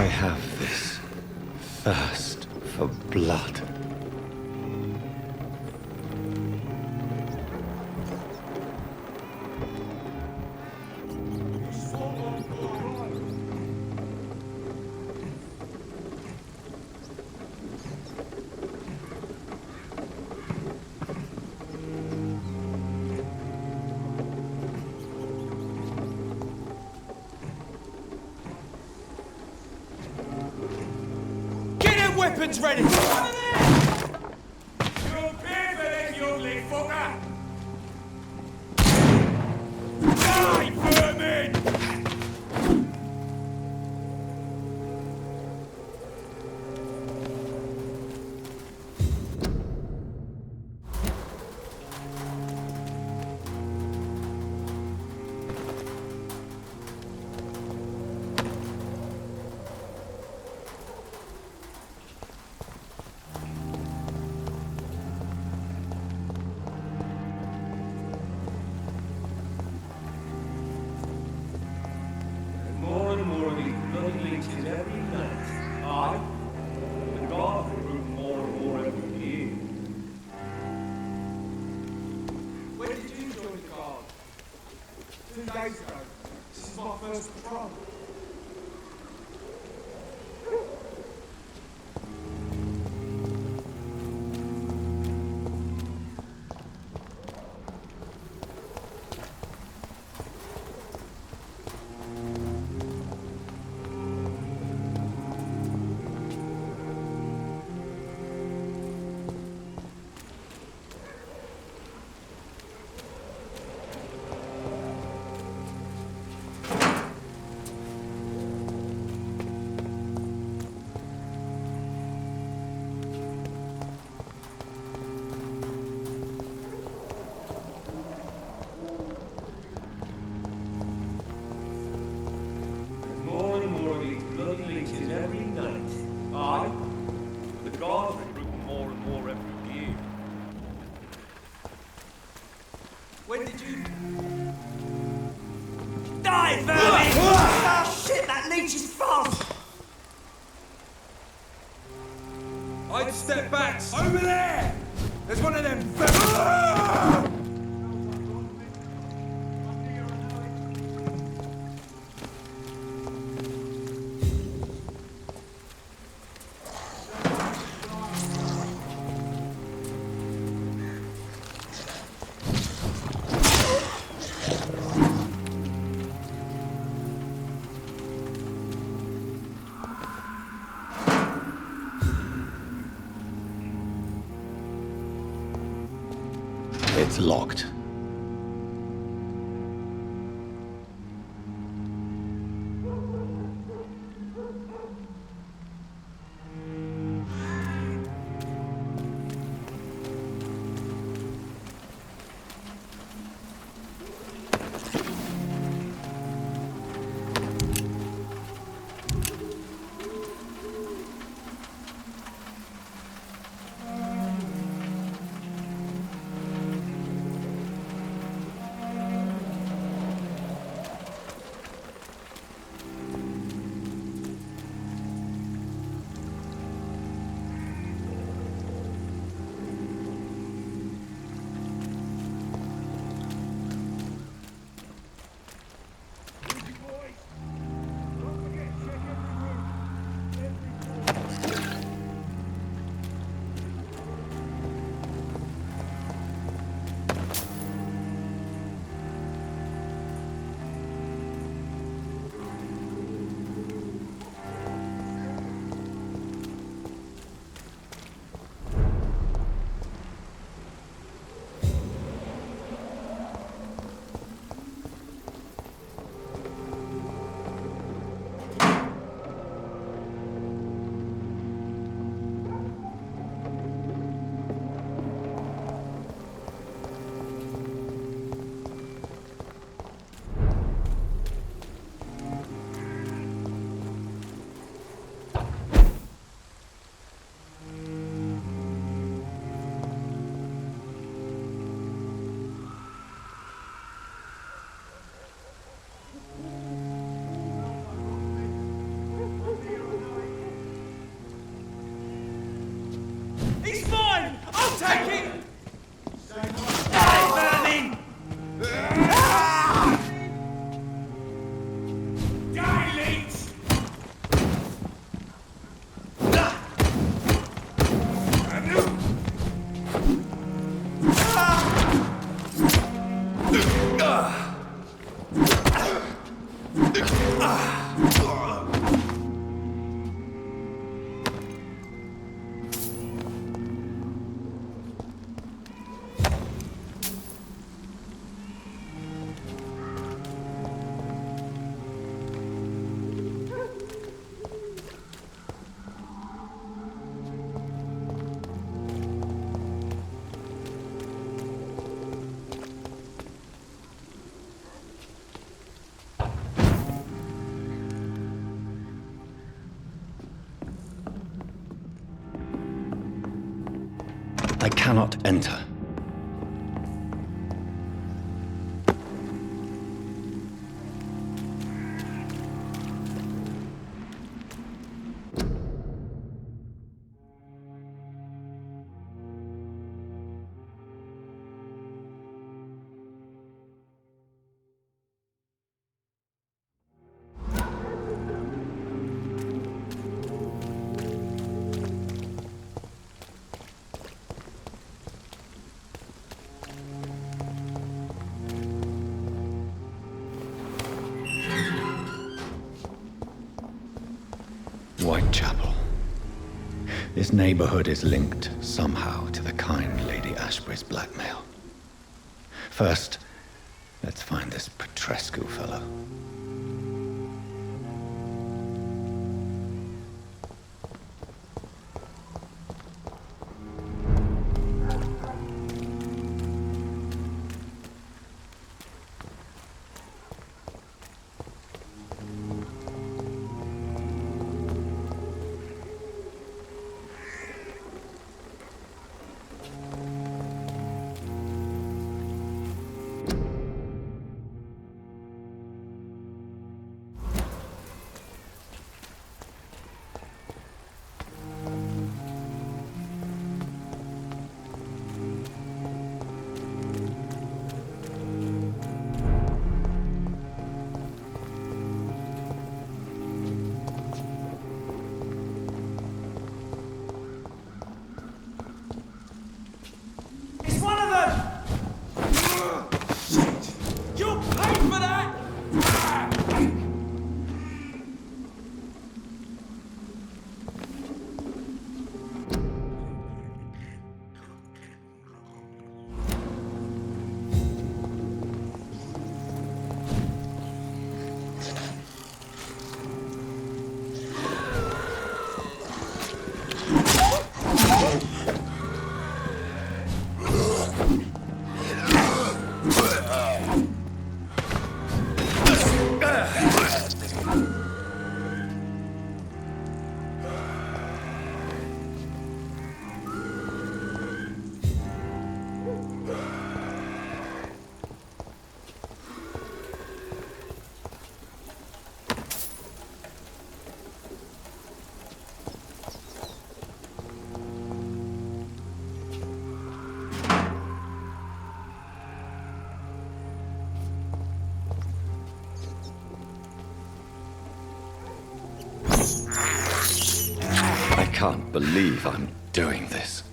I have this thirst for blood. Weapons ready! You're perfect, you ugly fucker! Die, vermin! When did you... Die, vermin! Oh, shit, that leech is fast! I'd step back. Over there! There's one of them vermin! It's locked. I cannot enter. Whitechapel. This neighborhood is linked somehow to the kind Lady Ashbury's blackmail. First, let's find this Petrescu fellow. I can't believe I'm doing this.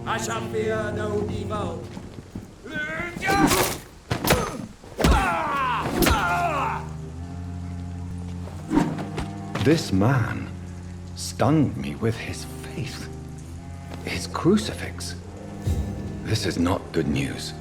I shall fear no evil. This man stunned me with his faith. His crucifix. This is not good news.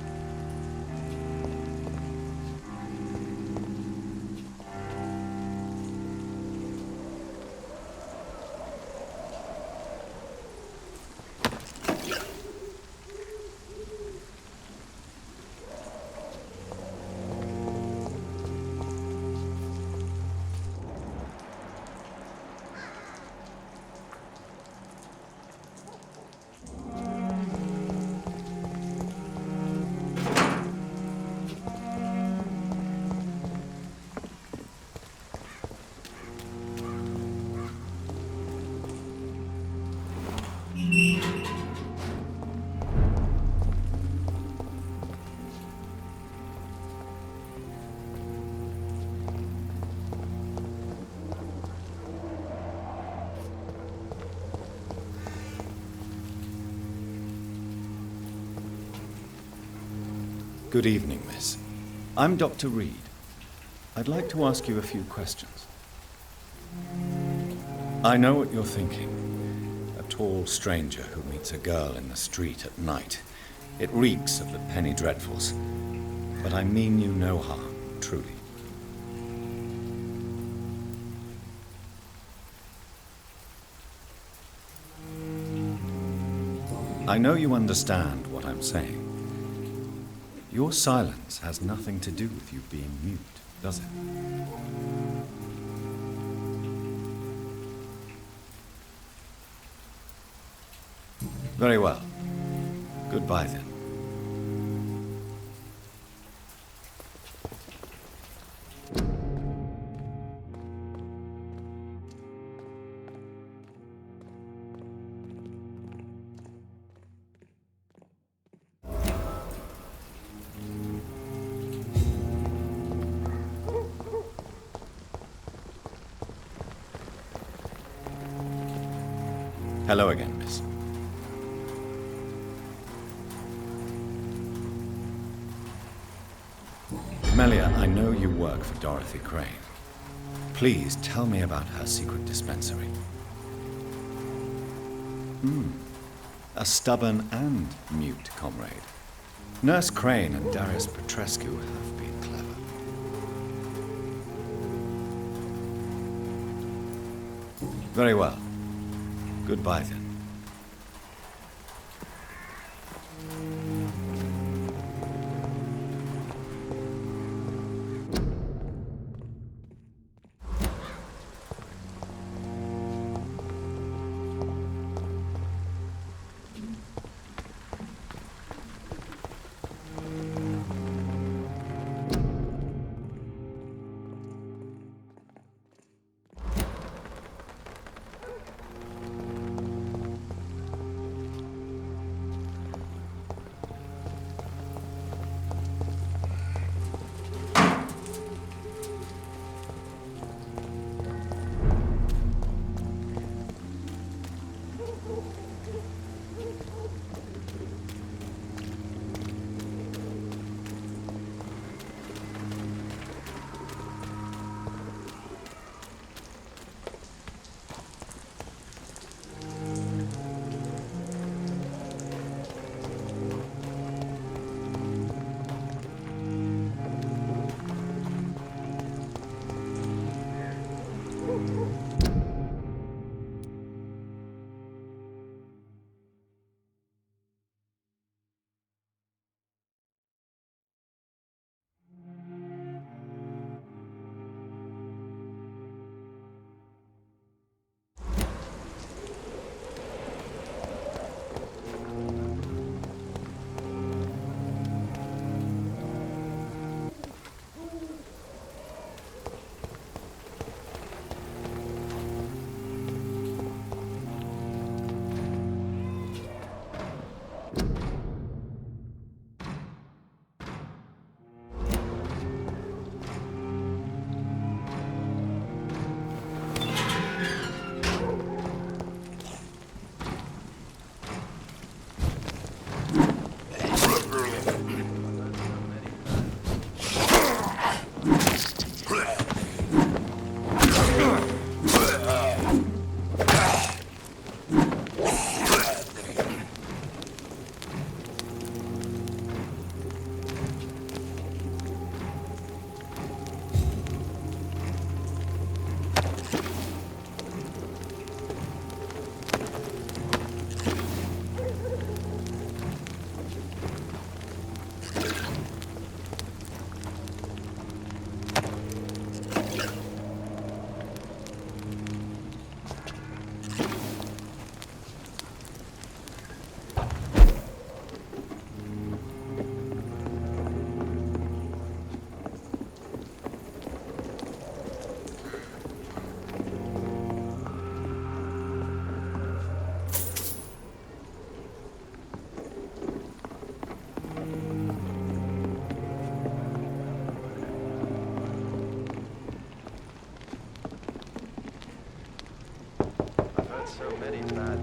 Good evening, miss. I'm Dr. Reed. I'd like to ask you a few questions. I know what you're thinking. A tall stranger who meets a girl in the street at night. It reeks of the penny dreadfuls. But I mean you no harm, truly. I know you understand what I'm saying. Your silence has nothing to do with you being mute, does it? Very well. Goodbye then. Hello again, miss. Melia, I know you work for Dorothy Crane. Please tell me about her secret dispensary. A stubborn and mute comrade. Nurse Crane and Darius Petrescu have been clever. Very well. Goodbye then.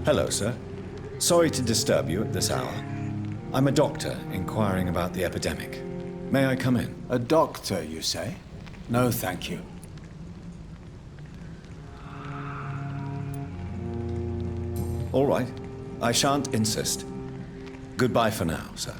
Hello, sir. Sorry to disturb you at this hour. I'm a doctor inquiring about the epidemic. May I come in? A doctor, you say? No, thank you. All right. I shan't insist. Goodbye for now, sir.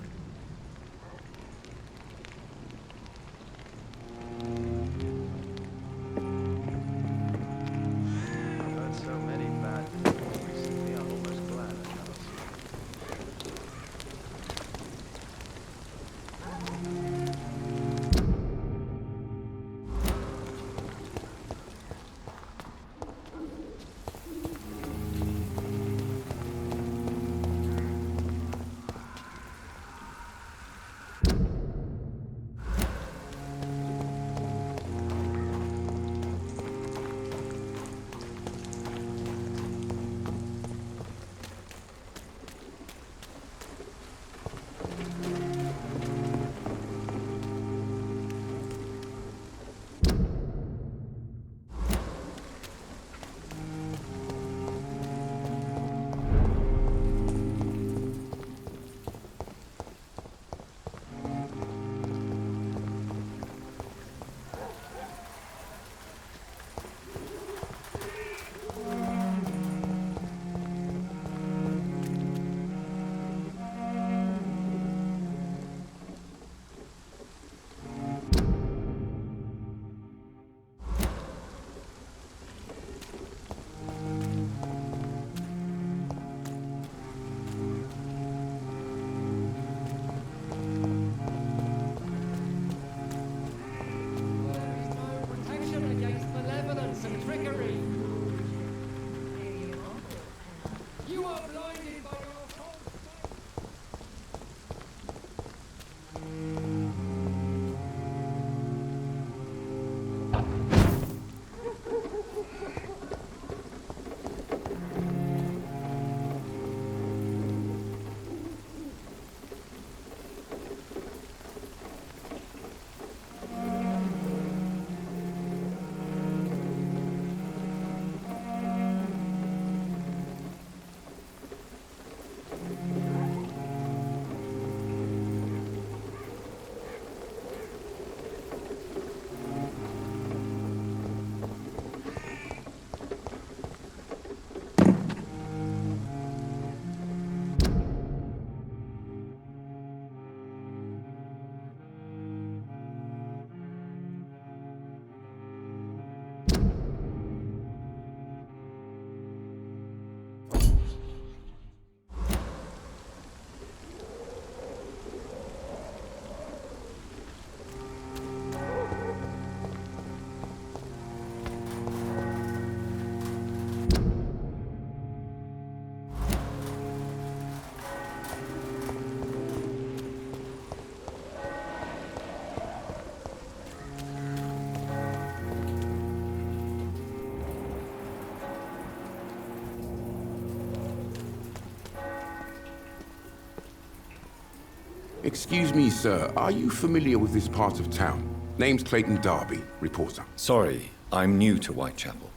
Excuse me, sir. Are you familiar with this part of town? Name's Clayton Darby, reporter. Sorry, I'm new to Whitechapel.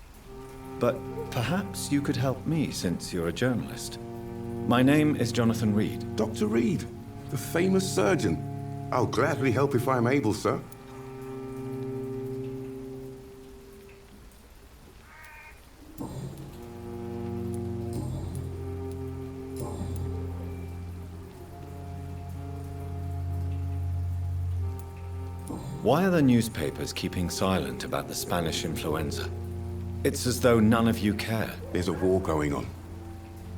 But perhaps you could help me since you're a journalist. My name is Jonathan Reed. Dr. Reed, the famous surgeon. I'll gladly help if I'm able, sir. Why are the newspapers keeping silent about the Spanish influenza? It's as though none of you care. There's a war going on.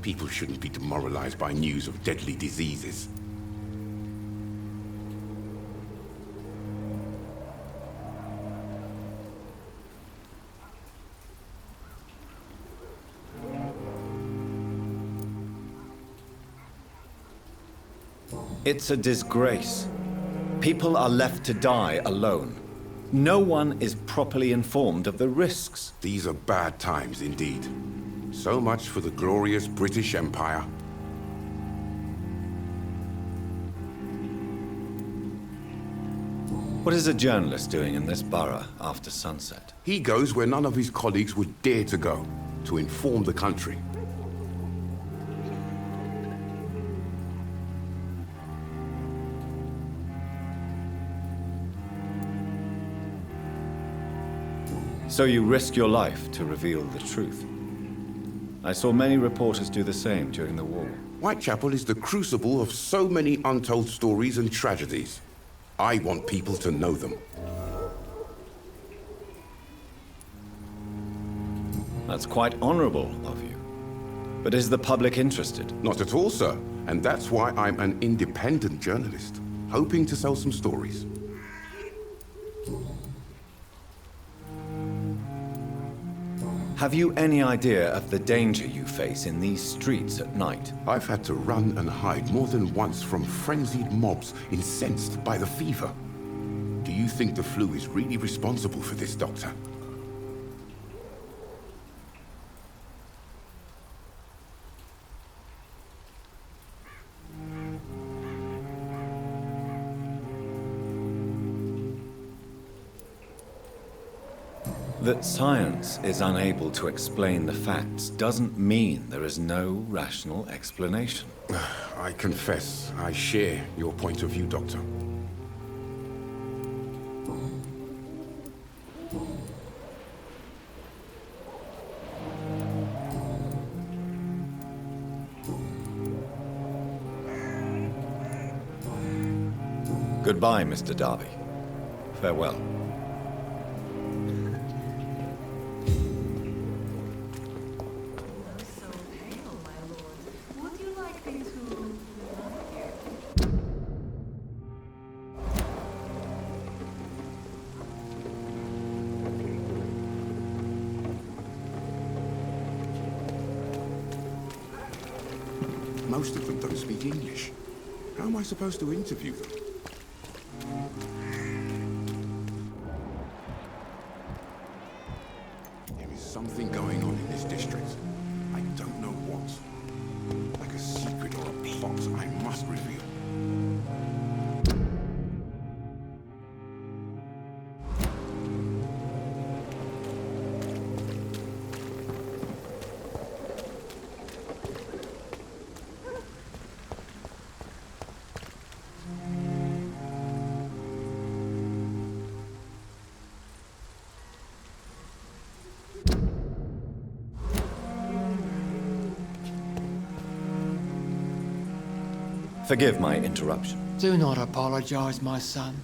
People shouldn't be demoralized by news of deadly diseases. It's a disgrace. People are left to die alone. No one is properly informed of the risks. These are bad times indeed. So much for the glorious British Empire. What is a journalist doing in this borough after sunset? He goes where none of his colleagues would dare to go, to inform the country. So you risk your life to reveal the truth. I saw many reporters do the same during the war. Whitechapel is the crucible of so many untold stories and tragedies. I want people to know them. That's quite honorable of you. But is the public interested? Not at all, sir. And that's why I'm an independent journalist, hoping to sell some stories. Have you any idea of the danger you face in these streets at night? I've had to run and hide more than once from frenzied mobs incensed by the fever. Do you think the flu is really responsible for this, Doctor? That science is unable to explain the facts doesn't mean there is no rational explanation. I confess, I share your point of view, Doctor. Goodbye, Mr. Darby. Farewell. Most of them don't speak English. How am I supposed to interview them? There is something going on in this district. I don't know what. Like a secret or a plot I must reveal. Forgive my interruption. Do not apologize, my son.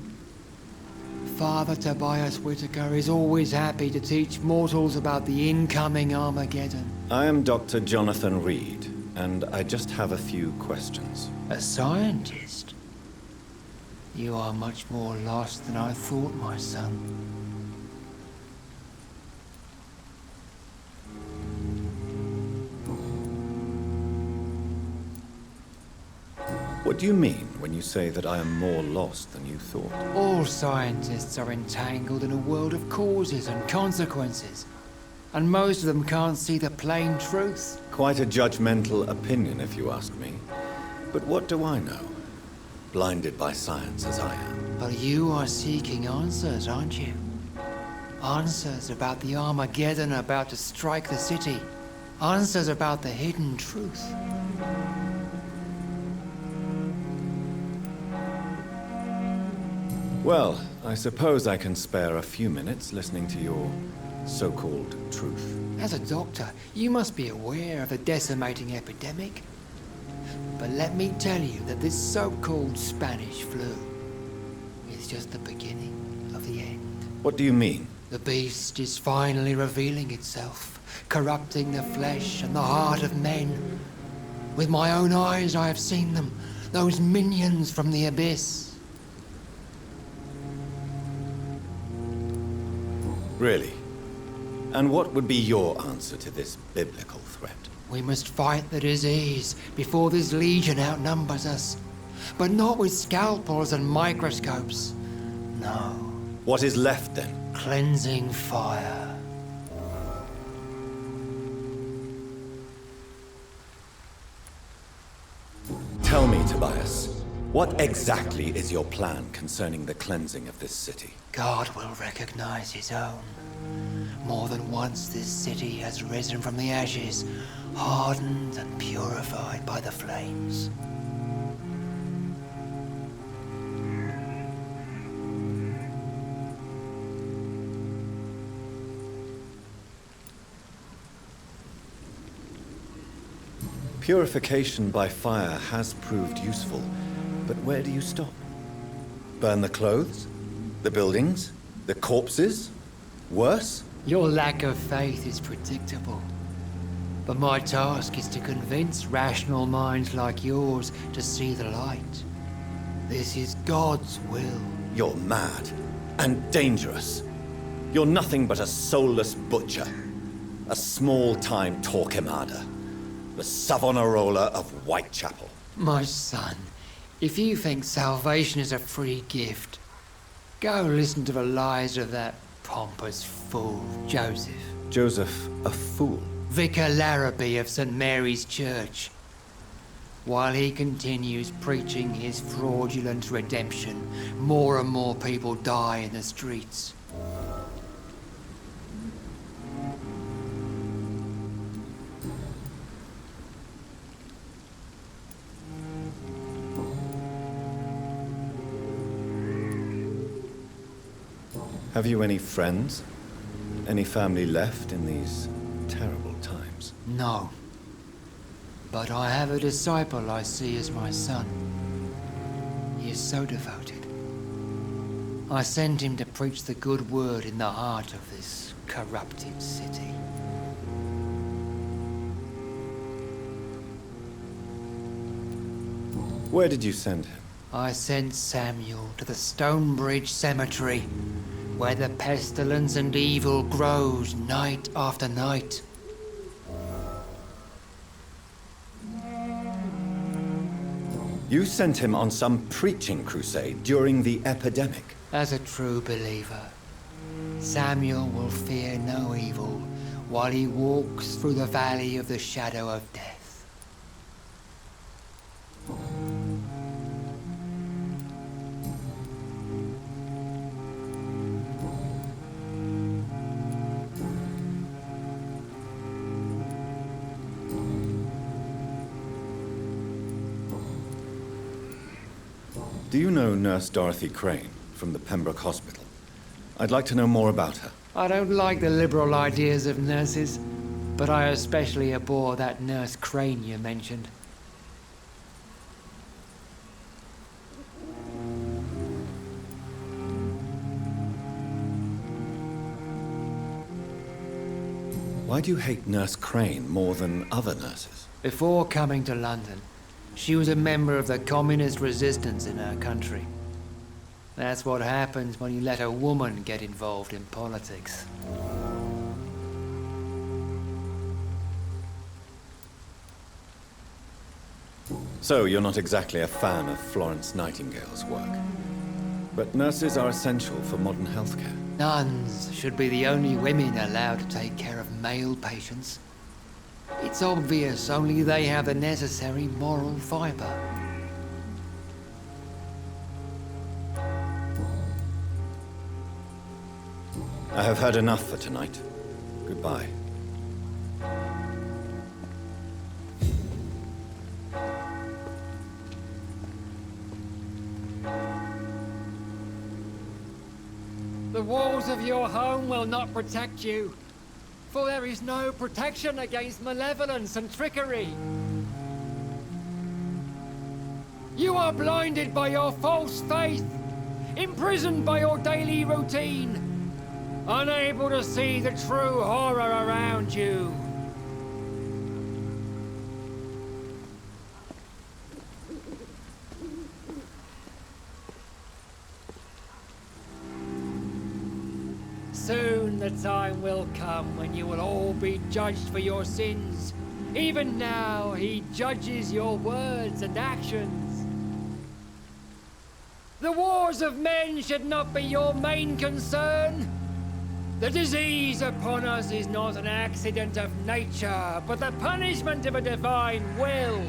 Father Tobias Whitaker is always happy to teach mortals about the incoming Armageddon. I am Dr. Jonathan Reed, and I just have a few questions. A scientist? You are much more lost than I thought, my son. What do you mean when you say that I am more lost than you thought? All scientists are entangled in a world of causes and consequences, and most of them can't see the plain truth. Quite a judgmental opinion, if you ask me. But what do I know? Blinded by science as I am. But you are seeking answers, aren't you? Answers about the Armageddon about to strike the city. Answers about the hidden truth. Well, I suppose I can spare a few minutes listening to your so-called truth. As a doctor, you must be aware of the decimating epidemic. But let me tell you that this so-called Spanish flu is just the beginning of the end. What do you mean? The beast is finally revealing itself, corrupting the flesh and the heart of men. With my own eyes I have seen them, those minions from the abyss. Really? And what would be your answer to this biblical threat? We must fight the disease before this legion outnumbers us. But not with scalpels and microscopes. No. What is left then? Cleansing fire. Tell me, Tobias, what exactly is your plan concerning the cleansing of this city? God will recognize his own. More than once this city has risen from the ashes, hardened and purified by the flames. Purification by fire has proved useful, but where do you stop? Burn the clothes? The buildings? The corpses? Worse? Your lack of faith is predictable. But my task is to convince rational minds like yours to see the light. This is God's will. You're mad and dangerous. You're nothing but a soulless butcher. A small-time Torquemada. The Savonarola of Whitechapel. My son, if you think salvation is a free gift, go listen to the lies of that pompous fool, Joseph. Joseph, a fool? Vicar Larrabee of St. Mary's Church. While he continues preaching his fraudulent redemption, more and more people die in the streets. Have you any friends? Any family left in these terrible times? No. But I have a disciple I see as my son. He is so devoted. I sent him to preach the good word in the heart of this corrupted city. Where did you send him? I sent Samuel to the Stonebridge Cemetery, where the pestilence and evil grows night after night. You sent him on some preaching crusade during the epidemic. As a true believer, Samuel will fear no evil while he walks through the valley of the shadow of death. Do you know Nurse Dorothy Crane from the Pembroke Hospital? I'd like to know more about her. I don't like the liberal ideas of nurses, but I especially abhor that Nurse Crane you mentioned. Why do you hate Nurse Crane more than other nurses? Before coming to London, she was a member of the communist resistance in her country. That's what happens when you let a woman get involved in politics. So, you're not exactly a fan of Florence Nightingale's work. But nurses are essential for modern healthcare. Nuns should be the only women allowed to take care of male patients. It's obvious only they have the necessary moral fiber. I have heard enough for tonight. Goodbye. The walls of your home will not protect you, for there is no protection against malevolence and trickery. You are blinded by your false faith, imprisoned by your daily routine, unable to see the true horror around you. Soon the time will come when you will all be judged for your sins. Even now, he judges your words and actions. The wars of men should not be your main concern. The disease upon us is not an accident of nature, but the punishment of a divine will.